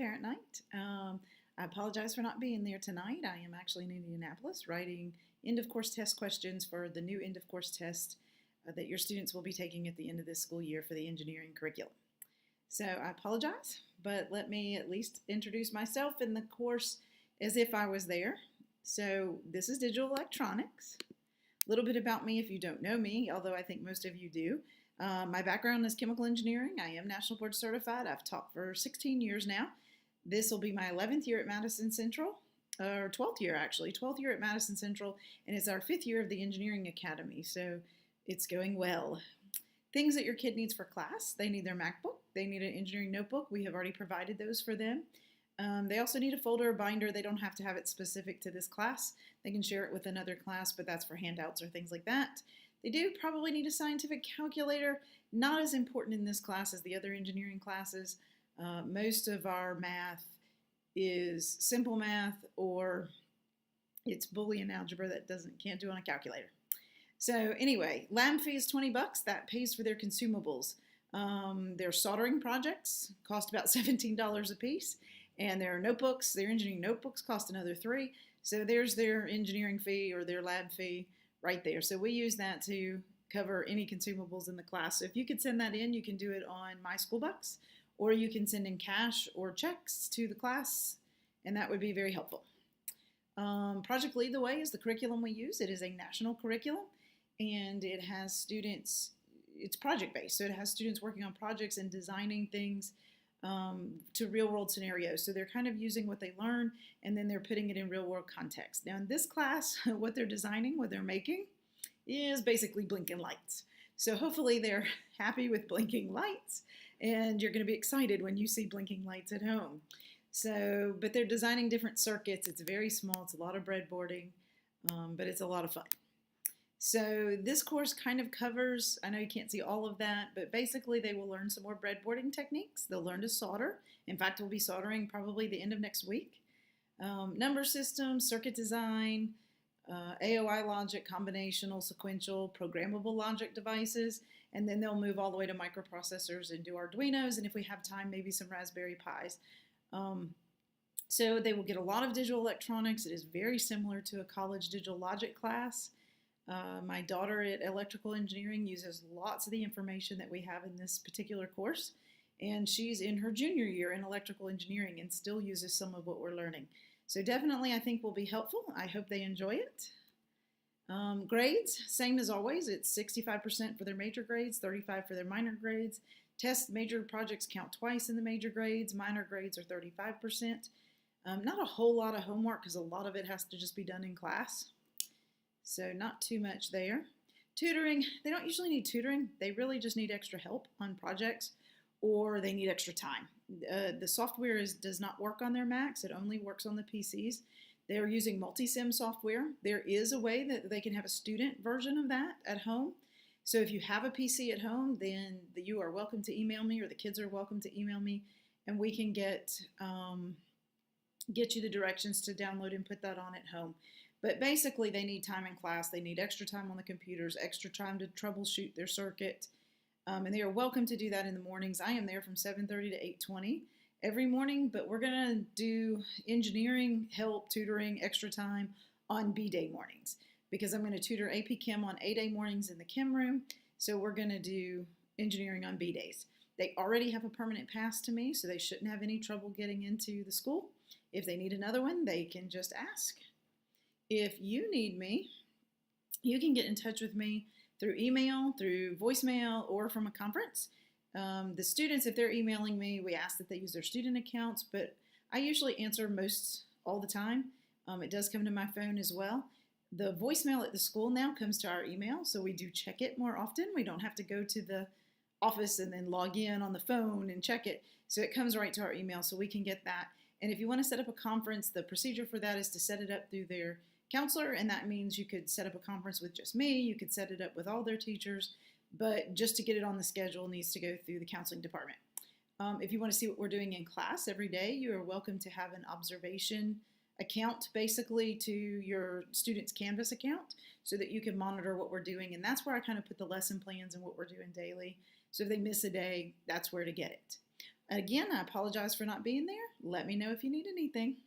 parent night. I apologize for not being there tonight. I am actually in Indianapolis writing end of course test questions for the new end of course test that your students will be taking at the end of this school year for the engineering curriculum. So I apologize, but let me at least introduce myself in the course as if I was there. So this is digital electronics. A little bit about me if you don't know me, although I think most of you do. My background is chemical engineering. I am National Board Certified. I've taught for 16 years now. This will be my 11th year at Madison Central, or 12th year actually, 12th year at Madison Central, and it's our 5th year of the Engineering Academy, so it's going well. Things that your kid needs for class: they need their MacBook, they need an engineering notebook. We have already provided those for them. They also need a folder or binder. They don't have to have it specific to this class. They can share it with another class, but that's for handouts or things like that. They do probably need a scientific calculator. Not as important in this class as the other engineering classes. Most of our math is simple math, or it's Boolean algebra that can't do on a calculator. So anyway, lab fee is $20. That pays for their consumables. Their soldering projects cost about $17 a piece, and their notebooks, their engineering notebooks, cost another $3. So there's their engineering fee or their lab fee right there. So we use that to cover any consumables in the class. So if you could send that in, you can do it on My School Bucks, or you can send in cash or checks to the class, and that would be very helpful. Project Lead the Way is the curriculum we use. It is a national curriculum, and it has students, it's project-based, so it has students working on projects and designing things to real-world scenarios. So they're kind of using what they learn, and then they're putting it in real-world context. Now in this class, what they're designing, what they're making, is basically blinking lights. So hopefully they're happy with blinking lights, and you're going to be excited when you see blinking lights at home. So, but they're designing different circuits. It's very small. It's a lot of breadboarding, but it's a lot of fun. So this course kind of covers, I know you can't see all of that, but basically they will learn some more breadboarding techniques. They'll learn to solder. In fact, we'll be soldering probably the end of next week. Number systems, circuit design, AOI logic, combinational, sequential, programmable logic devices, and then they'll move all the way to microprocessors and do Arduinos, and if we have time, maybe some Raspberry Pis. So they will get a lot of digital electronics. It is very similar to a college digital logic class. My daughter at Electrical Engineering uses lots of the information that we have in this particular course, and she's in her junior year in Electrical Engineering and still uses some of what we're learning. So definitely I think will be helpful. I hope they enjoy it. Grades, same as always. It's 65% for their major grades, 35% for their minor grades. Test major projects count twice in the major grades. Minor grades are 35%. Not a whole lot of homework because a lot of it has to just be done in class. So not too much there. Tutoring, they don't usually need tutoring. They really just need extra help on projects, or they need extra time. The software does not work on their Macs. It only works on the PCs. They're using Multisim software. There is a way that they can have a student version of that at home. So if you have a PC at home, then you are welcome to email me, or the kids are welcome to email me, and we can get you the directions to download and put that on at home. But basically they need time in class. They need extra time on the computers, extra time to troubleshoot their circuit. And they are welcome to do that in the mornings. I am there from 7:30 to 8:20 every morning, but we're going to do engineering help, tutoring, extra time on B-Day mornings, because I'm going to tutor AP Chem on A-Day mornings in the Chem room. So we're going to do engineering on B-Days. They already have a permanent pass to me, so they shouldn't have any trouble getting into the school. If they need another one, they can just ask. If you need me, you can get in touch with me through email, through voicemail, or from a conference. The students, if they're emailing me, we ask that they use their student accounts, but I usually answer most all the time. It does come to my phone as well. The voicemail at the school now comes to our email, so we do check it more often. We don't have to go to the office and then log in on the phone and check it. So it comes right to our email, so we can get that. And if you want to set up a conference, the procedure for that is to set it up through their counselor, and that means you could set up a conference with just me. You could set it up with all their teachers, but just to get it on the schedule needs to go through the counseling department. If you want to see what we're doing in class every day, you are welcome to have an observation account basically to your student's Canvas account so that you can monitor what we're doing. And that's where I kind of put the lesson plans and what we're doing daily. So if they miss a day, that's where to get it. Again, I apologize for not being there. Let me know if you need anything.